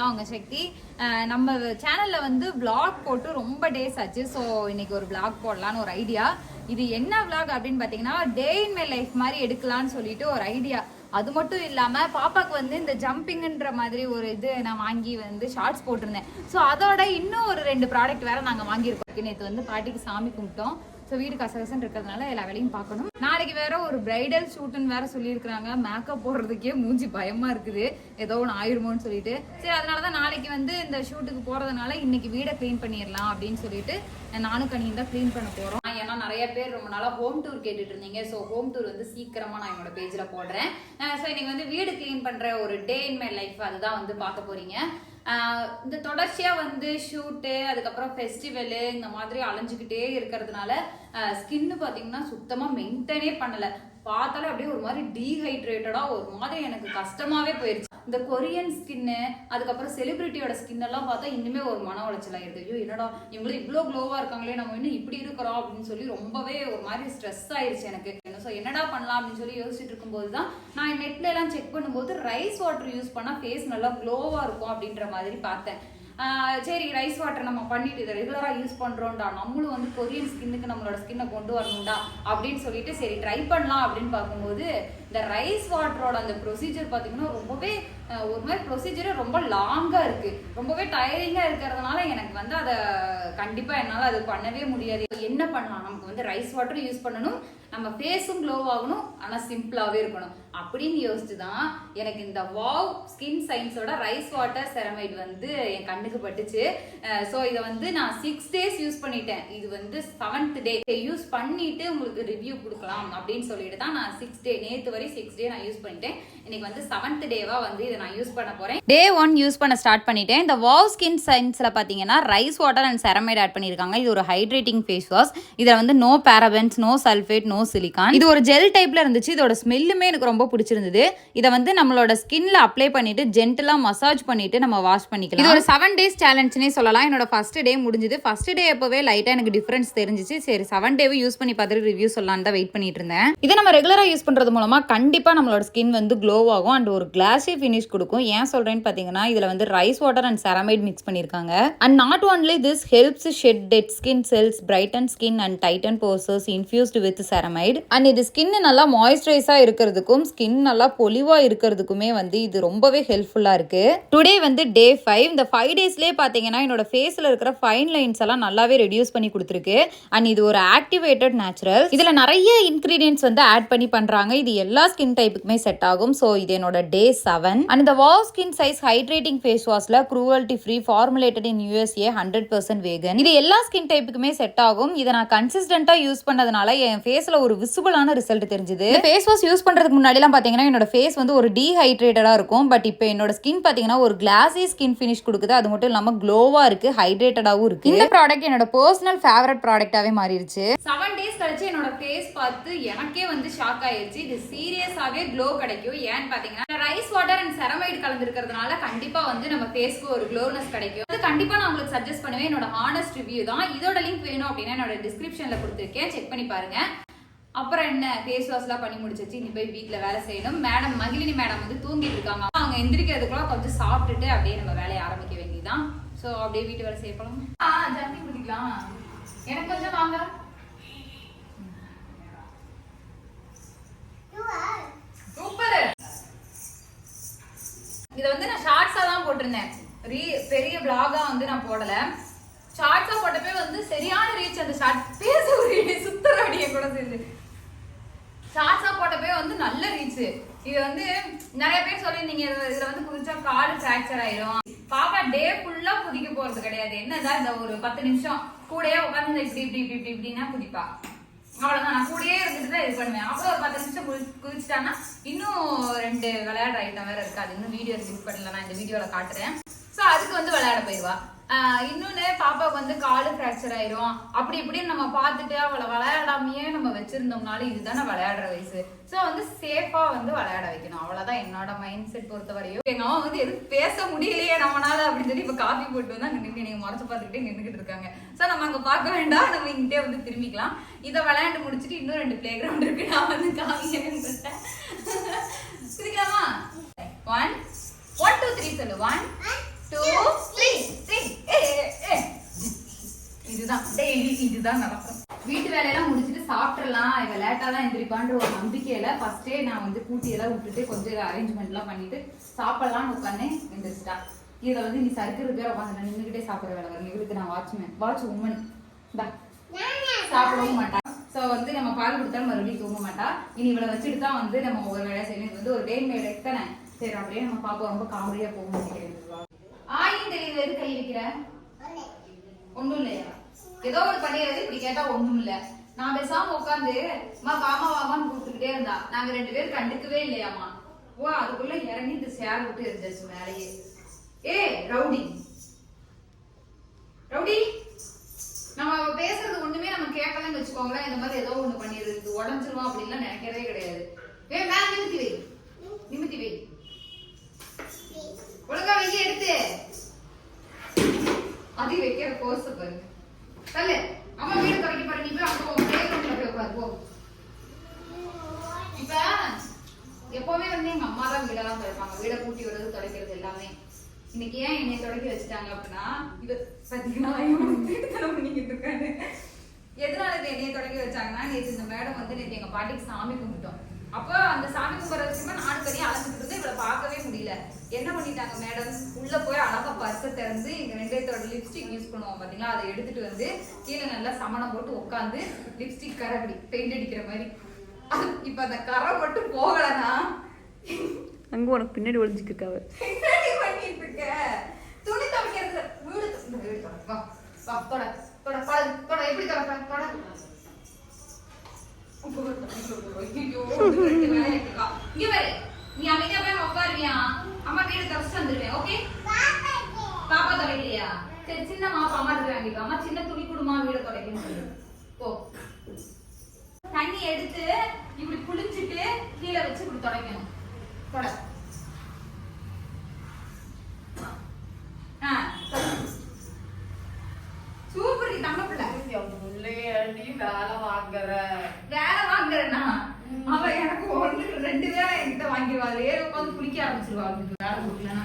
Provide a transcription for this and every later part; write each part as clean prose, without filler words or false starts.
தான் உங்க சக்தி. நம்ம சேனல்ல வந்து vlog போட்டு ரொம்ப டேஸ் ஆச்சு. ஸோ இன்னைக்கு ஒரு vlog போடலான்னு ஒரு ஐடியா. இது என்ன vlog அப்படின்னு பார்த்தீங்கன்னா டே இன் மை லைஃப் மாதிரி எடுக்கலான்னு சொல்லிட்டு ஒரு ஐடியா. அது மட்டும் இல்லாம பாப்பாக்கு வந்து இந்த ஜம்பிங்ன்ற மாதிரி ஒரு இது நான் வாங்கி வந்து ஷார்ட்ஸ் போட்டிருந்தேன். ஸோ அதோட இன்னும் ஒரு 2 ப்ராடக்ட் வேற நாங்கள் வாங்கியிருக்கோம். நேற்று வந்து பாட்டிக்கு சாமி கும்பிட்டோம். ஸோ வீடு கசகசன்னு இருக்கிறதுனால எல்லா வேலையும் பார்க்கணும். நாளைக்கு வேற ஒரு பிரைடல் ஷூட்டுன்னு வேற சொல்லியிருக்கிறாங்க. மேக்கப் போடுறதுக்கே மூஞ்சி பயமா இருக்குது, ஏதோ ஒன்று ஆயிருமோன்னு சொல்லிட்டு. சரி, அதனாலதான் நாளைக்கு வந்து இந்த ஷூட்டுக்கு போறதுனால இன்னைக்கு வீடை கிளீன் பண்ணிடலாம் அப்படின்னு சொல்லிட்டு நானும் கனியும் தான் கிளீன் பண்ண போறோம். ஏன்னா நிறைய பேர் ரொம்ப நாளா ஹோம் டூர் கேட்டுட்டு இருந்தீங்க. ஸோ ஹோம் டூர் வந்து சீக்கிரமா நான் என்னோட பேஜ்ல போடுறேன். ஸோ இன்னைக்கு வந்து வீடு கிளீன் பண்ற ஒரு டே இன் மை லைஃப் அதுதான் வந்து பார்க்க போறீங்க. இந்த தொடர்ச்சியா வந்து ஷூட்டு, அதுக்கப்புறம் ஃபெஸ்டிவலு இந்த மாதிரி அலைஞ்சுக்கிட்டே இருக்கிறதுனால ஸ்கின்னு பாத்தீங்கன்னா சுத்தமா மெயின்டைனே பண்ணல. பார்த்தாலே அப்படியே ஒரு மாதிரி டீஹைட்ரேட்டடா ஒரு மாதிரி எனக்கு கஷ்டமாவே போயிருச்சு. இந்த கொரியன் ஸ்கின்னு, அதுக்கப்புறம் செலிபிரிட்டியோட ஸ்கின் எல்லாம் பார்த்தா இன்னுமே ஒரு மன உளைச்சல் ஆயிருது. ஐயோ என்னடா இவங்களும் இவ்வளோ க்ளோவா இருக்காங்களே, நம்ம இன்னும் இப்படி இருக்கிறோம் அப்படின்னு சொல்லி ரொம்பவே ஒரு மாதிரி ஸ்ட்ரெஸ் ஆயிருச்சு எனக்கு. ஸோ என்னடா பண்ணலாம் அப்படின்னு சொல்லி யோசிச்சுட்டு இருக்கும்போது தான் நான் நெட்ல எல்லாம் செக் பண்ணும்போது ரைஸ் வாட்டர் யூஸ் பண்ணா ஃபேஸ் நல்லா க்ளோவா இருக்கும் அப்படின்ற மாதிரி பார்த்தேன். சரி, ரைஸ் வாட்டர் நம்ம பண்ணிட்டு இதை ரெகுலரா யூஸ் பண்றோம்டா, நம்மளும் வந்து கொரியன் ஸ்கின்னுக்கு நம்மளோட ஸ்கின்னை கொண்டு வரணும்டா அப்படின்னு சொல்லிட்டு சரி ட்ரை பண்ணலாம் அப்படின்னு பார்க்கும்போது இந்த ரைஸ் வாட்டரோட அந்த ப்ரொசீஜர் பார்த்தீங்கன்னா ரொம்பவே ஒரு மாதிரி ப்ரொசீஜரே ரொம்ப லாங்கா இருக்கு, ரொம்பவே டயரிங்கா இருக்கிறதுனால எனக்கு வந்து அதை கண்டிப்பா என்னால் அது பண்ணவே முடியாது. என்ன பண்ணலாம், நமக்கு வந்து ரைஸ் வாட்டர் யூஸ் பண்ணணும், நம்ம ஃபேஸும் க்ளோ ஆகணும், ஆனால் சிம்பிளாகவே இருக்கணும் அப்படின்னு யோசிச்சு தான் எனக்கு இந்த வாவ் ஸ்கின் சயின்ஸோட ரைஸ் வாட்டர் செரமைட் வந்து என் கண்ணுக்கு பட்டுச்சு. ஸோ இதை வந்து நான் 6 days யூஸ் பண்ணிட்டேன். இது வந்து 7th day யூஸ் பண்ணிட்டு உங்களுக்கு ரிவ்யூ கொடுக்கலாம் அப்படின்னு சொல்லிட்டு தான் நான் 6 day நேற்று வரை 6 day நான் யூஸ் பண்ணிட்டேன். இன்னைக்கு வந்து 7th டேவா வந்து இதை நான் யூஸ் பண்ண போறேன். Day 1 யூஸ் பண்ண ஸ்டார்ட் பண்ணிட்டேன். இந்த வாவ் ஸ்கின் சயின்ஸ்ல பாத்தீங்கன்னா rice water and ceramide add பண்ணிருக்காங்க. இது ஒரு ஹைட்ரேட்டிங் ஃபேஸ் வாஷ். இதுல வந்து no parabens, no sulphate, no silicone. இது ஒரு ஜெல் டைப்ல இருந்துச்சு. இதோட ஸ்மெல்லுமே எனக்கு ரொம்ப பிடிச்சிருந்தது. இதை வந்து நம்மளோட ஸ்கின்ல அப்ளை பண்ணிட்டு ஜென்டலா மசாஜ் பண்ணிட்டு நம்ம வாஷ் பண்ணிக்கலாம். இது ஒரு 7 days சேலஞ்சுனே சொல்லலாம். என்னோட ஃபர்ஸ்ட் டே முடிஞ்சது. ஃபர்ஸ்ட் டே அப்பவே லைட்டா எனக்கு டிஃபரன்ஸ் தெரிஞ்சிச்சு. சரி 7 டேவும் யூஸ் பண்ணி பார்த்துட்டு ரிவ்யூ சொல்லலான்னு தான் வெயிட் பண்ணிட்டு இருந்தேன். இதை நம்ம ரெகுலரா யூஸ் பண்றது மூலமா கண்டிப்பா நம்மளோட ஸ்கின் வந்து க்ளோ ஆகும் அண்ட் ஒரு கிளாஸி ஃபினிஷ் கொடுக்கும். ஏன் சொல்றேன்னு பாத்தீங்கன்னா இதுல வந்து rice water and ceramide mix பண்ணிருக்காங்க. And not only this helps shed dead skin cells, brighten skin and tighten pores infused with ceramide. And இது ஸ்கின் நல்லா மாய்ஸ்சரைஸா இருக்கிறதுக்கும் ஸ்கின் நல்லா பொலிவா இருக்கிறதுக்குமே வந்து இது ரொம்பவே ஹெல்ப்ஃபுல்லா இருக்கு. டுடே வந்து டே 5. இந்த 5 டேஸ்லயே பாத்தீங்கன்னா என்னோட ஃபேஸ்ல இருக்கிற ஃபைன் லைன்ஸ் எல்லாம் நல்லாவே ரெடியூஸ் பண்ணி கொடுத்துருக்கு. அண்ட் இது ஒரு ஆக்டிவேட்டட் நேச்சுரல். இதுல நிறைய இன்கிரீடியன்ட்ஸ் வந்து ஆட் பண்ணி பண்றாங்க. இது எல்லா ஸ்கின் டைப்புக்குமே செட் ஆகும். ஸோ இது என்னோட டே 7. அண்ட் இந்த வாவ் ஸ்கின் சைஸ் ஹைட்ரேட்டிங் ஃபேஸ் வாஷ்ல cruelty free, formulated in USA, 100% vegan. இது எல்லா ஸ்கின் டைப்புக்குமே செட் ஆகும். இதை நான் கன்சிஸ்டன்டா யூஸ் பண்ணதுனால என் ஃபேஸ்ல ஒரு விசிபிளான ரிசல்ட் தெரிஞ்சது. ஃபேஸ் வாஷ் யூஸ் பண்றதுக்கு முன்னாடி எல்லாம் பாத்தீங்கன்னா என்னோட ஃபேஸ் வந்து ஒரு டீஹைட்ரேட்டடா இருக்கும். பட் இப்போ என்னோட ஸ்கின் பாத்தீங்கன்னா ஒரு கிளாஸி ஸ்கின் ஃபினிஷ் கொடுக்குது. அது மட்டும் இல்லாம க்ளோவா இருக்கு, ஹைட்ரேட்டடாவும் இருக்கு. இந்த ப்ராடக்ட் என்னோட பர்சனல் ஃபேவரட் ப்ராடக்டாவே மாறிடுச்சு. 7 days கழிச்சு என்னோட ஃபேஸ் பார்த்து எனக்கே வந்து ஷாக் ஆயிருச்சு. இது சீரியஸாவே க்ளோ கிடைக்கும். ஏன்னு பாத்தீங்கன்னா ரைஸ் வாட்டர் அண்ட் செரமைட் கலந்துருக்கிறதுனால கண்டிப்பா வந்து நம்ம ஃபேஸ்க்கு ஒரு க்ளோனஸ் கிடைக்கும். அது கண்டிப்பா நான் உங்களுக்கு சஜஸ்ட் பண்ணுவேன். என்னோட ஹானஸ்ட் ரிவ்யூ தான். இதோட லிங்க் வேணும் அப்படின்னா என்னோட டிஸ்கிரிப்ஷன்ல கொடுத்துருக்கேன், செக் பண்ணி பாருங்க. அப்புறம் என்ன, ஃபேஸ் வாஷ்லாம் பண்ணி முடிச்சிச்சு. இனி போய் வீட்டுல வேலை செய்யணும். மேடம் மகிழினி மேடம் வந்து தூங்கிட்டு இருக்காங்க. அவங்க எந்திரிக்கிறதுக்குள்ள கொஞ்சம் சாப்பிட்டுட்டு அப்படியே நம்ம வேலையை ஆரம்பிக்க வேண்டியதுதான். ஸோ அப்படியே வீட்டு வேலை செய்ய போலாம். ஜம்மிங் பண்ணிக்கலாம். எனக்கு கொஞ்சம் வாங்க. சூப்பர். இதை வந்து நான் ஷார்ட்ஸா தான் போட்டிருந்தேன். பெரிய பிளாகா வந்து நான் போடல. ஷார்ட்ஸா போட்டப்பே வந்து சரியான ரீச். அந்த ஷார்ட் பேச சுத்தரடிய கூட சேர்ந்து ஷார்ட்ஸா போட்டப்பே வந்து நல்ல ரீச். இது வந்து நிறைய பேர் சொல்லியிருந்தீங்க இதுல வந்து குதிச்சா கால் ஃபிராக்சர் ஆயிரும். பாப்பா டே ஃபுல்லா குதிக்க போறது கிடையாது. என்னதான் இந்த ஒரு 10 நிமிஷம் கூடயே உட்காந்து இப்படி இப்படி இப்படி இப்படி இப்படின்னா குதிப்பா. அவ்வளவுதான். நான் கூடயே இருந்துட்டு தான் இது பண்ணுவேன். அப்புறம் ஒரு 10 நிமிஷம் குதிச்சுட்டான்னா இன்னும் 2 விளையாடுற ஐட்டம் வேற இருக்காது. இன்னும் வீடியோ ரிலீஸ் பண்ணல, நான் இந்த வீடியோல காட்டுறேன். ஸோ அதுக்கு வந்து விளையாட போயிடுவா. இன்னொன்னு பாப்பாவுக்கு வந்து காலு ஃபிராக்சர் ஆயிரும். அப்படி இப்படின்னு நம்ம பார்த்துட்டு அவளை விளையாடாமையே நம்ம வச்சிருந்தோம்னாலும் இதுதானே விளையாடுற வயசு. ஸோ வந்து சேஃபா வந்து விளையாட வைக்கணும். அவ்வளவுதான் என்னோட மைண்ட் செட் பொறுத்த வரையும். எங்க அம்மா வந்து எதுவும் பேச முடியலையே நம்மளால அப்படின்னு சொல்லி இப்ப காப்பி போட்டு வந்து அங்க நின்று நீங்க முறைச்சு பார்த்துக்கிட்டே நின்றுகிட்டு இருக்காங்க. ஸோ நம்ம அங்க பார்க்க வேண்டாம், நம்ம இங்கிட்டே வந்து திரும்பிக்கலாம். இதை விளையாண்டு முடிச்சுட்டு இன்னும் 2 பிளே கிரவுண்ட் இருக்கு. நான் வந்து காமிக்கிறேன். குதிக்கலாமா? 1 2 3 சொல்லு. 1 2 3 இதுதான் டெய்லி இதுதான் நடக்கும். வீட்டு வேலையெல்லாம் முடிச்சுட்டு சாப்பிட்றலாம், இவ லேட்டா தான் எந்திரிப்பான்ற ஒரு நம்பிக்கையில ஃபர்ஸ்டே நான் வந்து கூட்டியெல்லாம் விட்டுட்டு கொஞ்சம் அரேஞ்ச்மெண்ட்லாம் பண்ணிட்டு சாப்பிடலாம்னு உட்காந்து எந்திரிச்சிட்டா. இதுல வந்து நீ சறுக்கு இருக்கிற உட்காந்து நின்றுகிட்டே சாப்பிட்ற வேலை வரும். இவளுக்கு நான் வாட்ச் உமன் சாப்பிடவும் மாட்டா. ஸோ வந்து நம்ம பால் கொடுத்தாலும் மறுபடியும் தூங்க மாட்டா. இனி இவளை வச்சுட்டு தான் வந்து நம்ம ஒரு வேலை செய்யணும். இது வந்து ஒரு டே மேட் தானே. சரி அப்படியே நம்ம பாப்பா ரொம்ப காமெடியா போக மாட்டேங்கிறது. ஆயும் தெரியுது, எது கை வைக்கிற? ஒண்ணும் இல்லையா? ஏதோ ஒரு பண்ணிடுறது. இப்படி கேட்டா ஒண்ணும் இல்ல. நான் பேசாம உட்காந்து வாமா வாமான்னு கூப்பிட்டுக்கிட்டே இருந்தா. நாங்க 2 பேரும் கண்டுக்கவே இல்லையாமா. ஓ அதுக்குள்ள இறங்கி இந்த சேர் விட்டு இருந்துச்சு மேலேயே. ஏ ரவுடி ரவுடி, நம்ம பேசுறது ஒண்ணுமே நம்ம கேட்கலன்னு வச்சுக்கோங்களேன். இந்த மாதிரி ஏதோ ஒண்ணு பண்ணிடுறது, உடஞ்சிருவோம் அப்படின்லாம் நினைக்கிறதே கிடையாது. மேல நிமித்தி வை ஒழுங்கா வைக்க எடுத்து அது வைக்கிற கோர்ஸ் பாருங்க. தள்ளு அம்மா வீடு தொடங்கி பாருங்க. நீ போய் அங்க போ, பிளே ரூம்ல போய் உட்காரு போ. இப்ப எப்பவுமே வந்து எங்க அம்மா தான் வீடெல்லாம் துடைப்பாங்க. வீடை கூட்டி விடுறது, துடைக்கிறது எல்லாமே. இன்னைக்கு ஏன் என்னை தொடக்கி வச்சுட்டாங்க அப்படின்னா, இது பாத்தீங்கன்னா பண்ணிக்கிட்டு இருக்காரு. எதனால என்னைய தொடக்கி வச்சாங்கன்னா, நேற்று இந்த மேடம் வந்து நேற்று எங்க பாட்டிக்கு சாமி கும்பிட்டோம். அப்போ அந்த சாமி கும்பிட்ற விஷயமா நானும் தனியாக அழைச்சிட்டு இருந்து இவளை பார்க்கவே முடியல. என்ன பண்ணிட்டாங்க மேடம், உள்ள போய் அழகா பர்ஸை திறந்து எங்க 2 பேர்த்தோட லிப்ஸ்டிக் யூஸ் பண்ணுவோம் பாத்தீங்களா, அதை எடுத்துட்டு வந்து கீழே நல்லா சமணம் போட்டு உட்காந்து லிப்ஸ்டிக் கரை அப்படி பெயிண்ட் அடிக்கிற மாதிரி. இப்ப அந்த கரை மட்டும் போகலன்னா அங்க உனக்கு பின்னாடி ஒளிஞ்சுக்கிருக்காவ பண்ணிட்டு இருக்க. துணி துவைக்கிறது வீடு எப்படி தொடப்ப நீ அமைதியா போய் உட்காருவியா? அம்மா வீடு தொடச்சு வந்துருவேன். ஓகே பாப்பா துடைக்கலையா? சரி சின்ன மாப்பா அம்மா கிட்ட வாங்கிக்கோ. அம்மா சின்ன துணி குடுமா வீடு துடைக்கணும் சொல்லு. போ தண்ணி எடுத்து இப்படி புளிஞ்சிட்டு கீழே வச்சு இப்படி துடைக்கணும். தொட சூப்பர். நம்ம பிள்ளை வேலை வாங்குறேன்னா அவன் எனக்கு 1 2 வேலை என்கிட்ட வாங்கிடுவாரு. ஏறி உட்காந்து குளிக்க ஆரம்பிச்சிருவா. அவங்களுக்கு வேலை கொடுக்கலன்னா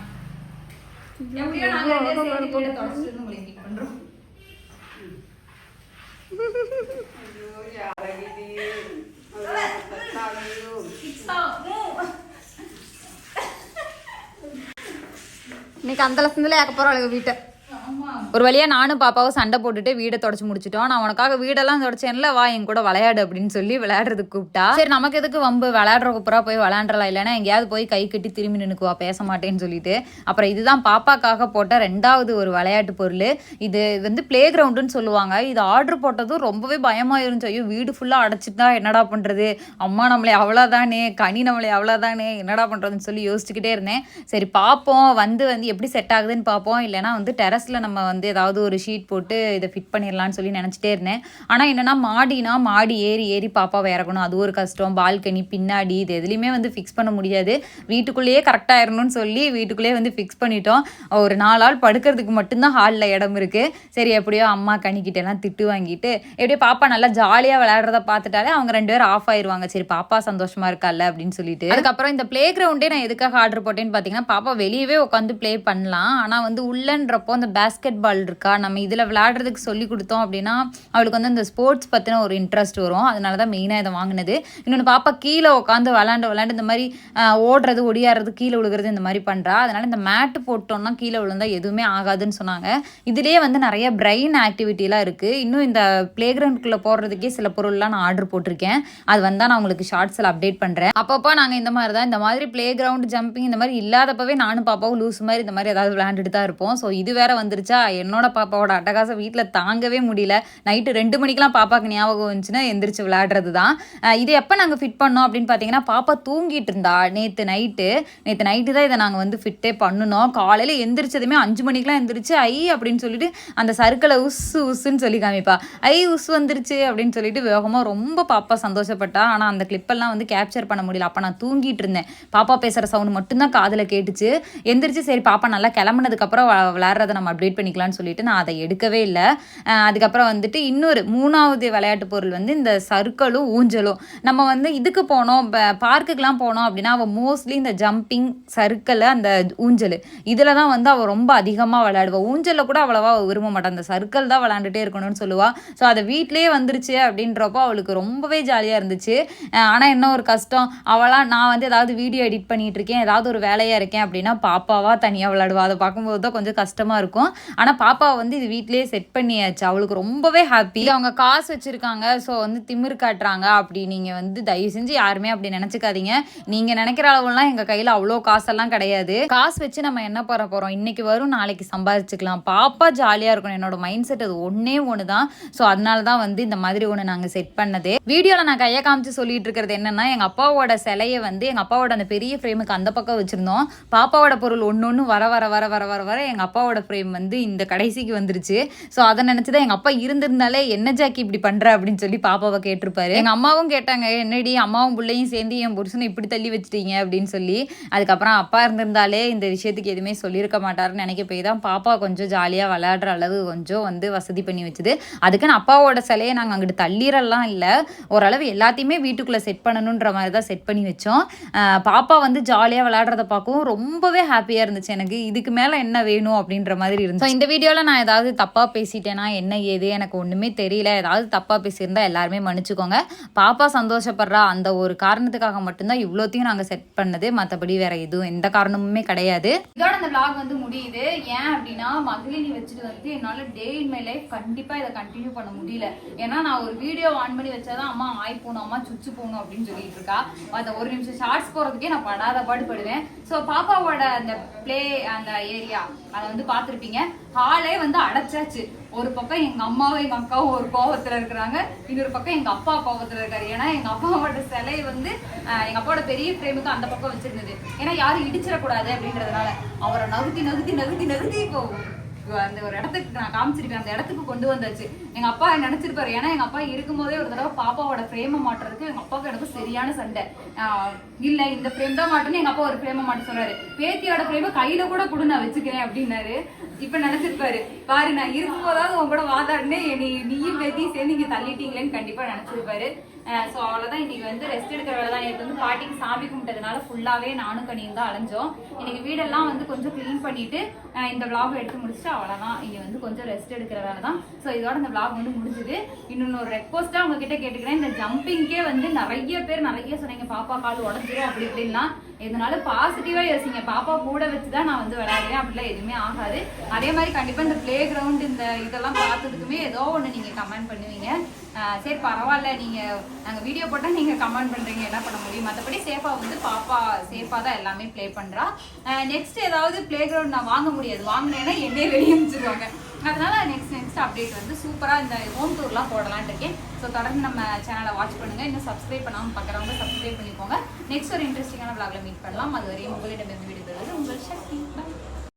எப்படியோ நாங்க 2 பேரும் சேர்ந்து வீட்டை தொடச்சிட்டு உங்களை மீட் பண்றோம். இன்னைக்கு அந்த லட்சத்துல ஏக்க போறோம் வீட்டை. ஒரு வழியா நானும் பாப்பாவும் சண்டை போட்டுட்டு வீடை தொடச்சு முடிச்சிட்டோம். நான் உனக்காக வீடெல்லாம் தொடச்சேன்ல, வா என் கூட விளையாடு அப்படின்னு சொல்லி விளையாடுறதுக்கு கூப்பிட்டா. சரி நமக்கு எதுக்கு வம்பு, விளையாடுற குப்புறா போய் விளையாண்டலாம், இல்லைன்னா எங்கேயாவது போய் கை கட்டி திரும்பி நின்னுக்குவா பேச மாட்டேன்னு சொல்லிட்டு. அப்புறம் இதுதான் பாப்பாக்காக போட்ட 2வது ஒரு விளையாட்டு பொருள். இது வந்து பிளே கிரவுண்டுன்னு சொல்லுவாங்க. இது ஆர்டர் போட்டதும் ரொம்பவே பயமா இருந்துச்சு. ஐயோ வீடு ஃபுல்லா அடைச்சிட்டா என்னடா பண்றது, அம்மா நம்மளே அவ்வளோதானே, கனி நம்மளே அவ்வளோதானே, என்னடா பண்றதுன்னு சொல்லி யோசிச்சுக்கிட்டே இருந்தேன். சரி பார்ப்போம் வந்து எப்படி செட் ஆகுதுன்னு பார்ப்போம், இல்லைன்னா வந்து டெரஸ்ல நம்ம வந்து ஏதாவது ஒரு ஷீட் போட்டு இதை ஃபிட் பண்ணிடலான்னு சொல்லி நினச்சிட்டே இருந்தேன். ஆனால் என்னன்னா மாடி ஏறி பாப்பாவை இறக்கணும், அது ஒரு கஷ்டம். பால்கனி பின்னாடி இது எதுலையுமே வந்து ஃபிக்ஸ் பண்ண முடியாது. வீட்டுக்குள்ளேயே கரெக்டாக ஆயிடணும்னு சொல்லி வீட்டுக்குள்ளேயே வந்து ஃபிக்ஸ் பண்ணிட்டோம். ஒரு 4 ஆள் படுக்கிறதுக்கு மட்டும்தான் ஹாலில் இடம் இருக்குது. சரி எப்படியோ அம்மா கனிக்கிட்டெல்லாம் திட்டு வாங்கிட்டு எப்படியோ பாப்பா நல்லா ஜாலியாக விளையாடுறத பார்த்துட்டாலே அவங்க 2 பேரும் ஆஃப் ஆயிடுவாங்க. சரி பாப்பா சந்தோஷமா இருக்கால அப்படின்னு சொல்லிட்டு. அதுக்கப்புறம் இந்த பிளே கிரவுண்டே நான் எதுக்காக ஆர்டர் போட்டேன்னு பார்த்தீங்கன்னா, பாப்பா வெளியவே உட்காந்து ப்ளே பண்ணலாம். ஆனால் வந்து உள்ளன்றப்போ அந்த பேஸ்கெட் பால் இருக்கா, நம்ம இதில் விளையாடுறதுக்கு சொல்லி கொடுத்தோம் அப்படின்னா அவளுக்கு வந்து இந்த ஸ்போர்ட்ஸ் பற்றின ஒரு இன்ட்ரெஸ்ட் வரும். அதனால தான் மெயினாக இதை வாங்கினது. இன்னொன்று பாப்பா கீழே உட்காந்து விளையாண்டு இந்த மாதிரி ஓடுறது ஒடியாடுறது கீழே விழுகிறது இந்த மாதிரி பண்ணுறா. அதனால இந்த மேட்டு போட்டோம்னா கீழே விழுந்தா எதுவுமே ஆகாதுன்னு சொன்னாங்க. இதுலேயே வந்து நிறைய பிரெயின் ஆக்டிவிட்டிலாம் இருக்குது. இன்னும் இந்த பிளே கிரவுண்டுக்குள்ளே போடுறதுக்கே சில பொருள்லாம் நான் ஆர்டர் போட்டிருக்கேன். அது வந்தால் நான் உங்களுக்கு ஷார்ட்ஸில் அப்டேட் பண்ணுறேன். அப்பப்போ நாங்கள் இந்த மாதிரி பிளே கிரவுண்ட் ஜம்பிங் இந்த மாதிரி இல்லாதப்பவே நானும் பாப்பாவும் லூஸ் மாதிரி இந்த மாதிரி ஏதாவது விளையாண்டுட்டு தான் இருப்போம். ஸோ இது வேற வந்துருச்சா, என்னோட பாப்பாவோட அட்டகாசம் வீட்டில் தாங்கவே முடியல. நைட்டு 2 மணிக்கெலாம் பாப்பாவுக்கு ஞாபகம் வந்துச்சுன்னா எந்திரிச்சு விளையாடுறது தான். இது எப்போ நாங்கள் ஃபிட் பண்ணோம் அப்படின்னு பார்த்தீங்கன்னா, பாப்பா தூங்கிட்டு இருந்தா நேற்று நைட்டு தான் இதை நாங்கள் வந்து ஃபிட்டே பண்ணணும். காலையில் எந்திரிச்சதுமே 5 மணிக்கெலாம் எந்திரிச்சு அப்படின்னு சொல்லிட்டு அந்த சர்க்கிளை உஸ்ஸுன்னு சொல்லி காமிப்பா. உஸ் வந்துருச்சு அப்படின்னு சொல்லிட்டு வேகமாக ரொம்ப பாப்பா சந்தோஷப்பட்டா. ஆனால் அந்த கிளிப்பெல்லாம் வந்து கேப்சர் பண்ண முடியல. அப்போ நான் தூங்கிட்டு இருந்தேன். பாப்பா பேசுகிற சவுண்ட் மட்டும்தான் காதில் கேட்டுச்சு. எந்திரிச்சு சரி பாப்பா நல்லா கிளம்புனதுக்கப்புறம் விளையாடுறதை நம்ம அப்டேட் பண்ணிக்கலாம் எடுக்கலாம்னு சொல்லிட்டு நான் அதை எடுக்கவே இல்லை. அதுக்கப்புறம் வந்துட்டு இன்னொரு 3வது விளையாட்டு பொருள் வந்து இந்த சறுக்கலும் ஊஞ்சலும். நம்ம வந்து இதுக்கு போனோம், பார்க்குக்கெலாம் போனோம் அப்படின்னா அவள் மோஸ்ட்லி இந்த ஜம்பிங், சறுக்கல், அந்த ஊஞ்சல் இதில் தான் வந்து அவள் ரொம்ப அதிகமாக விளையாடுவாள். ஊஞ்சலில் கூட அவ்வளோவா விரும்ப மாட்டாள், அந்த சறுக்கல் தான் விளையாண்டுட்டே இருக்கணும்னு சொல்லுவாள். ஸோ அதை வீட்டிலேயே வந்துருச்சு அப்படின்றப்போ அவளுக்கு ரொம்பவே ஜாலியாக இருந்துச்சு. ஆனால் என்ன ஒரு கஷ்டம், அவளாம் நான் வந்து ஏதாவது வீடியோ எடிட் பண்ணிகிட்டு இருக்கேன், ஏதாவது ஒரு வேலையாக இருக்கேன் அப்படின்னா பாப்பாவா தனியாக விளையாடுவா. அதை பார்க்கும்போது தான் கொஞ்சம் கஷ்டமாக இருக்கும். ஆனால் பாப்பாவை வந்து இது வீட்டிலேயே செட் பண்ணியாச்சு. அவளுக்கு ரொம்பவே ஹாப்பி. அவங்க காசு வச்சுருக்காங்க, ஸோ வந்து திமிரு காட்டுறாங்க அப்படி நீங்கள் வந்து தயவு செஞ்சு யாருமே அப்படி நினச்சிக்காதீங்க. நீங்கள் நினைக்கிற அளவுலாம் எங்கள் கையில் அவ்வளோ காசெல்லாம் கிடையாது. காசு வச்சு நம்ம என்ன பண்ண போகிறோம், இன்னைக்கு வரும் நாளைக்கு சம்பாதிச்சுக்கலாம். பாப்பா ஜாலியாக இருக்கணும், என்னோட மைண்ட் செட் அது ஒன்று தான். ஸோ அதனால தான் வந்து இந்த மாதிரி ஒன்று நாங்கள் செட் பண்ணதே. வீடியோவில் நான் கையை காமிச்சு சொல்லிட்டு இருக்கிறது என்னன்னா, எங்கள் அப்பாவோட சிலையை வந்து எங்கள் அப்பாவோட அந்த பெரிய ஃப்ரேமுக்கு அந்த பக்கம் வச்சுருந்தோம். பாப்பாவோட பொருள் ஒன்று வர வர வர வர வர வர எங்கள் அப்பாவோட ஃப்ரேம் வந்து இந்த கடைசிக்கு வந்துருச்சு. ஸோ அதை நினச்சி தான் எங்கள் அப்பா இருந்திருந்தாலே என்ன ஜாக்கி இப்படி பண்ணுற அப்படின்னு சொல்லி பாப்பாவை கேட்டிருப்பாரு. எங்கள் அம்மாவும் கேட்டாங்க, என்னடி அம்மாவும் பிள்ளையும் சேர்ந்து என் புருஷனை இப்படி தள்ளி வச்சுட்டீங்க அப்படின்னு சொல்லி. அதுக்கப்புறம் அப்பா இருந்திருந்தாலே இந்த விஷயத்துக்கு எதுவுமே சொல்லியிருக்க மாட்டாருன்னு நினைக்க போய் தான் பாப்பா கொஞ்சம் ஜாலியாக விளையாடுற அளவு கொஞ்சம் வந்து வசதி பண்ணி வச்சுது. அதுக்குன்னு அப்பாவோட சிலையை நாங்கள் அங்கிட்டு தள்ளிடலாம் இல்லை, ஓரளவு எல்லாத்தையுமே வீட்டுக்குள்ளே செட் பண்ணணுன்ற மாதிரி தான் செட் பண்ணி வச்சோம். பாப்பா வந்து ஜாலியாக விளையாடுறத பார்க்கவும் ரொம்பவே ஹாப்பியாக இருந்துச்சு. எனக்கு இதுக்கு மேலே என்ன வேணும் அப்படின்ற மாதிரி இருந்துச்சு. இந்த வீடியோவில் நான் ஏதாவது தப்பாக பேசிட்டேன்னா என்ன ஏது எனக்கு ஒன்றுமே தெரியல. ஏதாவது தப்பாக பேசியிருந்தா எல்லாருமே மன்னிச்சுக்கோங்க. பாப்பா சந்தோஷப்படுறா அந்த ஒரு காரணத்துக்காக மட்டும்தான் இவ்வளோத்தையும் நாங்கள் செட் பண்ணது, மற்றபடி வேற எதுவும் எந்த காரணமுமே கிடையாது. இதோட இந்த vlog வந்து முடியுது. ஏன் அப்படின்னா மகளினி வச்சுட்டு வந்து என்னால் டே இன் மை லைஃப் கண்டிப்பாக இதை கண்டினியூ பண்ண முடியல. ஏன்னா நான் ஒரு வீடியோ ஆன் பண்ணி வச்சாதான் அம்மா ஆய் போகணும், அம்மா சுச்சு போகணும் அப்படின்னு சொல்லிட்டு இருக்கா. அந்த ஒரு நிமிஷம் ஷார்ட்ஸ் போகிறதுக்கே நான் படாத பாடுபடுவேன். ஸோ பாப்பாவோட அந்த பிளே அந்த ஏரியா அதை வந்து பார்த்துருப்பீங்க. ஹாலே வந்து அடைச்சாச்சு. ஒரு பக்கம் எங்க அம்மாவும் எங்க அக்காவும் ஒரு கோபத்துல இருக்கிறாங்க, இன்னொரு பக்கம் எங்க அப்பா கோபத்துல இருக்காரு. ஏன்னா எங்க அப்பாவோட சிலை வந்து எங்க அப்பாவோட பெரிய ஃப்ரேமுக்கு அந்த பக்கம் வச்சிருந்தது. ஏன்னா யாரும் இடிச்சிடக்கூடாது அப்படின்றதுனால அவரை நகுத்தி நகுத்தி நகுத்தி நகுத்தி இப்போ அந்த ஒரு இடத்துக்கு நான் காமிச்சிருக்கேன், அந்த இடத்துக்கு கொண்டு வந்தாச்சு. எங்க அப்பா நினைச்சிருப்பாரு. ஏன்னா எங்க அப்பா இருக்கும்போதே ஒரு தடவை பாப்பாவோட ஃப்ரேமை மாட்டுறதுக்கு எங்க அப்பாவுக்கு எனக்கு சரியான சண்டை. இல்ல இந்த ஃப்ரேம் தான் மாட்டுன்னு எங்க அப்பா ஒரு ஃப்ரேமை மாட்ட சொல்றாரு. பேத்தியோட ஃப்ரேமை கையில கூட கொடு நான் வச்சுக்கிறேன் அப்படின்னாரு. இப்ப நினைச்சிருப்பாரு, பாரு நான் இருக்கும்போதாவது உங்க கூட வாதாடுனே நீயும் பேத்தியும் சேர்ந்து இங்க தள்ளிட்டீங்களேன்னு கண்டிப்பா நினைச்சிருப்பாரு. ஸோ அவ்வளோதான். இன்னைக்கு வந்து ரெஸ்ட் எடுக்கிற வேலை தான். எனக்கு வந்து பாட்டிக்கு சாமி கும்பிட்டதுனால ஃபுல்லாகவே நானும் கனியும் தான் அலைஞ்சோம். இன்னைக்கு வீடெல்லாம் வந்து கொஞ்சம் க்ளீன் பண்ணிட்டு இந்த விளாக் எடுத்து முடிச்சுட்டு அவ்வளோதான். இங்கே வந்து கொஞ்சம் ரெஸ்ட் எடுக்கிற வேலை தான். ஸோ இதோட இந்த விளாக் வந்து முடிஞ்சுது. இன்னொன்று ஒரு ரெக்வஸ்ட்டாக உங்ககிட்ட கேட்டுக்கிறேன். இந்த ஜம்பிங்கே வந்து நிறைய பேர் நிறைய சொன்னீங்க, பாப்பா கால் உடஞ்சிரும் அப்படி இப்படின்லாம். இதனால பாசிட்டிவா யோசிங்க. பாப்பா கூட வச்சுதான் நான் வந்து விளையாடுவேன், அப்படிலாம் எதுவுமே ஆகாது. அதே மாதிரி கண்டிப்பா இந்த பிளே கிரவுண்ட் இந்த இதெல்லாம் பார்த்ததுக்குமே ஏதோ ஒன்று நீங்க கமெண்ட் பண்ணுவீங்க. சரி பரவாயில்ல, நீங்க நாங்கள் வீடியோ போட்டால் நீங்கள் கமெண்ட் பண்ணுறீங்க, என்ன பண்ண முடியும். மற்றபடி சேஃபாக வந்து பாப்பா சேஃபாக தான் எல்லாமே ப்ளே பண்ணுறா. நெக்ஸ்ட் ஏதாவது பிளே கிரவுண்ட் நான் வாங்க முடியாது, வாங்கினேன்னா என்னையே வெளியே அனுப்பிச்சிருவாங்க. அதனால நெக்ஸ்ட் அப்டேட் வந்து சூப்பராக இந்த ஹோம் டூர்லாம் போடலான்னு இருக்கேன். ஸோ தொடர்ந்து நம்ம சேனலை வாட்ச் பண்ணுங்கள். இன்னும் சப்ஸ்கிரைப் பண்ணாமல் பார்க்குறவங்க சப்ஸ்கிரைப் பண்ணிக்கோங்க. நெக்ஸ்ட் ஒரு இன்ட்ரெஸ்டிங்கான விளாக்ல மீட் பண்ணலாம். அது வரையும் உங்களிடமிருந்து விடுபடுவது உங்கள் சக்தி.